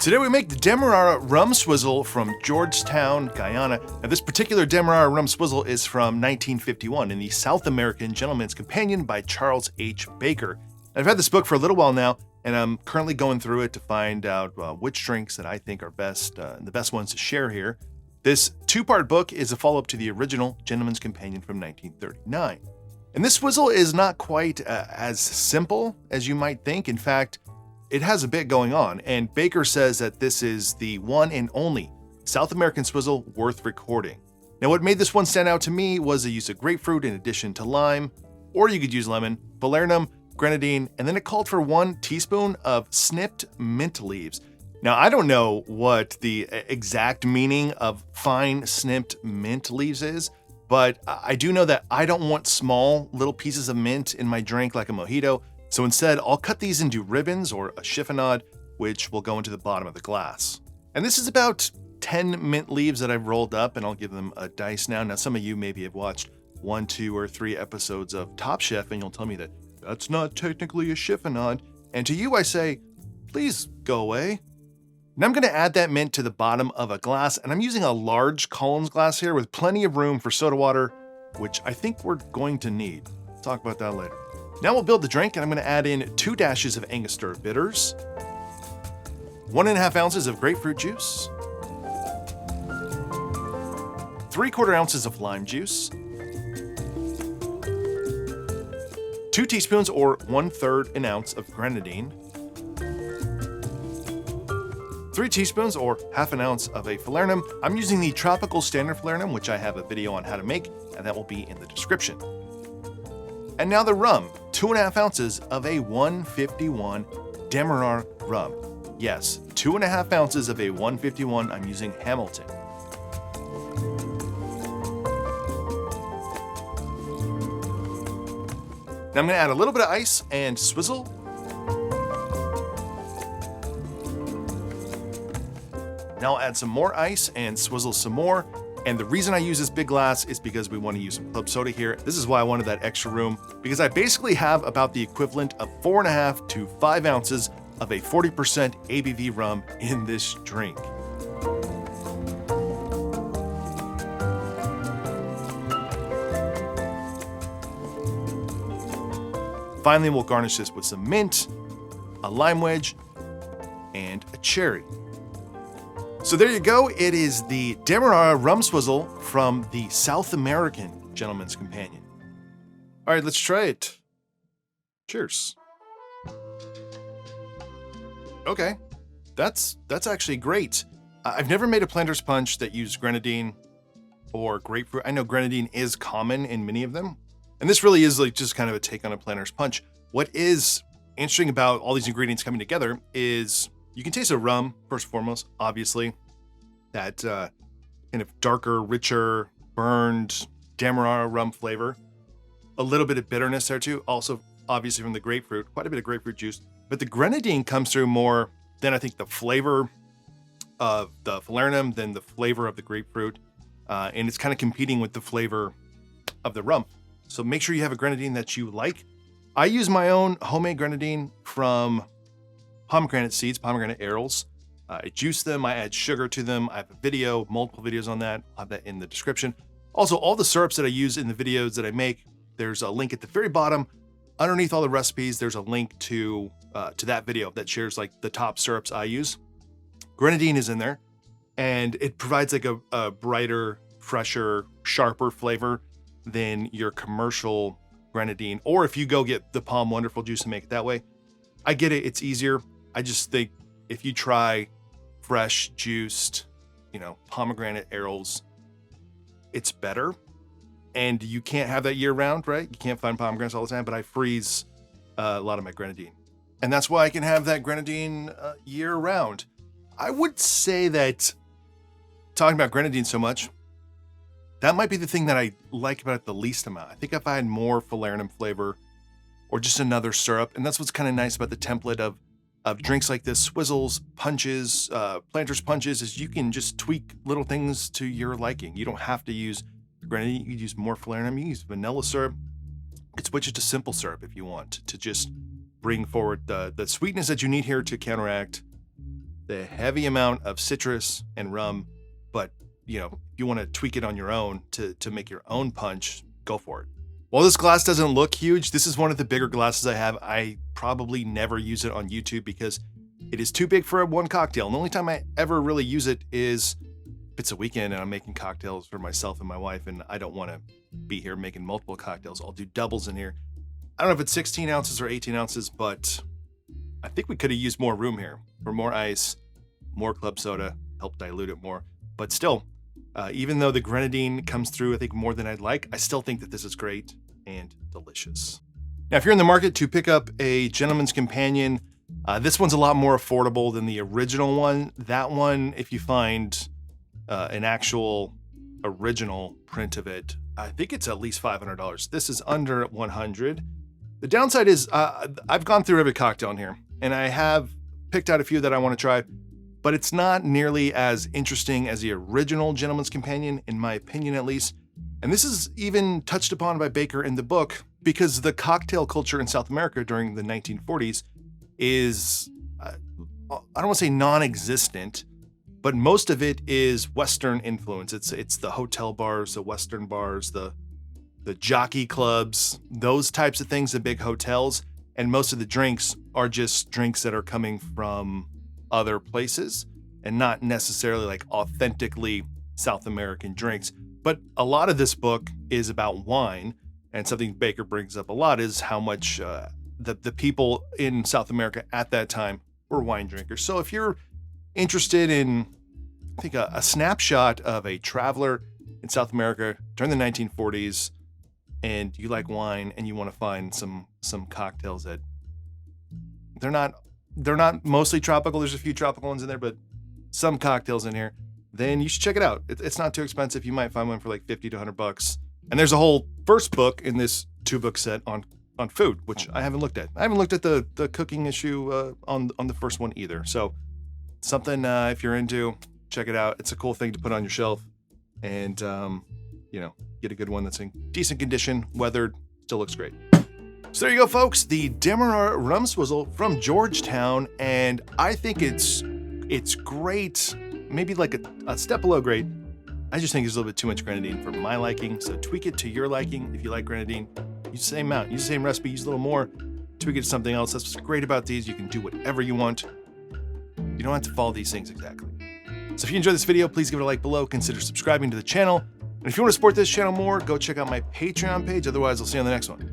Today we make the Demerara Rum Swizzle from Georgetown, Guyana. Now this particular Demerara Rum Swizzle is from 1951 in the South American Gentleman's Companion by Charles H. Baker. I've had this book for a little while now, and I'm currently going through it to find out which drinks that I think are best, and the best ones to share here. This two-part book is a follow-up to the original Gentleman's Companion from 1939. And this swizzle is not quite as simple as you might think. In fact, it has a bit going on, and Baker says that this is the one and only South American swizzle worth recording. Now, what made this one stand out to me was the use of grapefruit in addition to lime, or you could use lemon, falernum, grenadine, and then it called for 1 teaspoon of snipped mint leaves. Now, I don't know what the exact meaning of fine snipped mint leaves is, but I do know that I don't want small little pieces of mint in my drink like a mojito. So instead, I'll cut these into ribbons or a chiffonade, which will go into the bottom of the glass. And this is about 10 mint leaves that I've rolled up, and I'll give them a dice now. Now, some of you maybe have watched 1, 2, or 3 episodes of Top Chef, and you'll tell me that that's not technically a chiffonade. And to you, I say, please go away. Now I'm going to add that mint to the bottom of a glass, and I'm using a large Collins glass here with plenty of room for soda water, which I think we're going to need. We'll talk about that later. Now we'll build the drink, and I'm going to add in 2 dashes of Angostura bitters, 1.5 ounces of grapefruit juice, 3/4 ounces of lime juice, 2 teaspoons or 1/3 an ounce of grenadine, 3 teaspoons or half an ounce of a falernum. I'm using the tropical standard falernum, which I have a video on how to make, and that will be in the description. And now the rum, 2.5 ounces of a 151 Demerara rum. Yes, 2.5 ounces of a 151. I'm using Hamilton. Now I'm going to add a little bit of ice and swizzle. Now I'll add some more ice and swizzle some more. And the reason I use this big glass is because we want to use some club soda here. This is why I wanted that extra room, because I basically have about the equivalent of 4.5 to 5 ounces of a 40% ABV rum in this drink. Finally, we'll garnish this with some mint, a lime wedge, and a cherry. So there you go. It is the Demerara Rum Swizzle from the South American Gentleman's Companion. All right, let's try it. Cheers. Okay, that's actually great. I've never made a planter's punch that used grenadine or grapefruit. I know grenadine is common in many of them, and this really is like just kind of a take on a planter's punch. What is interesting about all these ingredients coming together is you can taste the rum, first and foremost, obviously. That kind of darker, richer, burned Demerara rum flavor. A little bit of bitterness there too. Also, obviously from the grapefruit, quite a bit of grapefruit juice. But the grenadine comes through more than I think the flavor of the falernum, than the flavor of the grapefruit. And it's kind of competing with the flavor of the rum. So make sure you have a grenadine that you like. I use my own homemade grenadine from pomegranate seeds, pomegranate arils. I juice them, I add sugar to them. I have a video, multiple videos on that. I'll have that in the description. Also, all the syrups that I use in the videos that I make, there's a link at the very bottom. Underneath all the recipes, there's a link to that video that shares like the top syrups I use. Grenadine is in there, and it provides like a brighter, fresher, sharper flavor than your commercial grenadine. Or if you go get the Palm Wonderful juice and make it that way. I get it, it's easier. I just think if you try fresh, juiced, pomegranate arils, it's better. And you can't have that year round, right? You can't find pomegranates all the time, but I freeze a lot of my grenadine. And that's why I can have that grenadine year round. I would say that, talking about grenadine so much, that might be the thing that I like about it the least amount. I think if I had more falernum flavor or just another syrup, and that's what's kind of nice about the template of drinks like this, swizzles, punches, planter's punches, is you can just tweak little things to your liking. You don't have to use grenadine. You can use more falernum. You can use vanilla syrup. You can switch it to simple syrup if you want to just bring forward the sweetness that you need here to counteract the heavy amount of citrus and rum, but you know, if you want to tweak it on your own to make your own punch, go for it. While this glass doesn't look huge, this is one of the bigger glasses I have. I probably never use it on YouTube because it is too big for one cocktail. And the only time I ever really use it is if it's a weekend and I'm making cocktails for myself and my wife, and I don't want to be here making multiple cocktails. I'll do doubles in here. I don't know if it's 16 ounces or 18 ounces, but I think we could have used more room here for more ice, more club soda, help dilute it more. But still, even though the grenadine comes through, I think, more than I'd like, I still think that this is great and delicious. Now, if you're in the market to pick up a Gentleman's Companion, this one's a lot more affordable than the original one. That one, if you find an actual original print of it, I think it's at least $500. This is under $100. The downside is I've gone through every cocktail in here, and I have picked out a few that I want to try, but it's not nearly as interesting as the original Gentleman's Companion, in my opinion at least. And this is even touched upon by Baker in the book, because the cocktail culture in South America during the 1940s is, I don't want to say non-existent, but most of it is Western influence. It's the hotel bars, the Western bars, the jockey clubs, those types of things, the big hotels. And most of the drinks are just drinks that are coming from other places and not necessarily like authentically South American drinks. But a lot of this book is about wine, and something Baker brings up a lot is how much the people in South America at that time were wine drinkers. So if you're interested in, I think, a snapshot of a traveler in South America during the 1940s, and you like wine and you want to find some cocktails that they're not mostly tropical. There's a few tropical ones in there, but some cocktails in here, then you should check it out. It's not too expensive. You might find one for like $50 to $100. And there's a whole first book in this 2-book set on food, which I haven't looked at. I haven't looked at the cooking issue on the first one either. So something, if you're into, check it out. It's a cool thing to put on your shelf, and get a good one that's in decent condition, weathered, still looks great. So there you go, folks. The Demerara Rum Swizzle from Georgetown, and I think it's great. Maybe like a step below great. I just think there's a little bit too much grenadine for my liking, so tweak it to your liking. If you like grenadine, use the same amount, use the same recipe, use a little more, tweak it to something else. That's what's great about these. You can do whatever you want. You don't have to follow these things exactly. So if you enjoyed this video, please give it a like below. Consider subscribing to the channel. And if you want to support this channel more, go check out my Patreon page. Otherwise, I'll see you on the next one.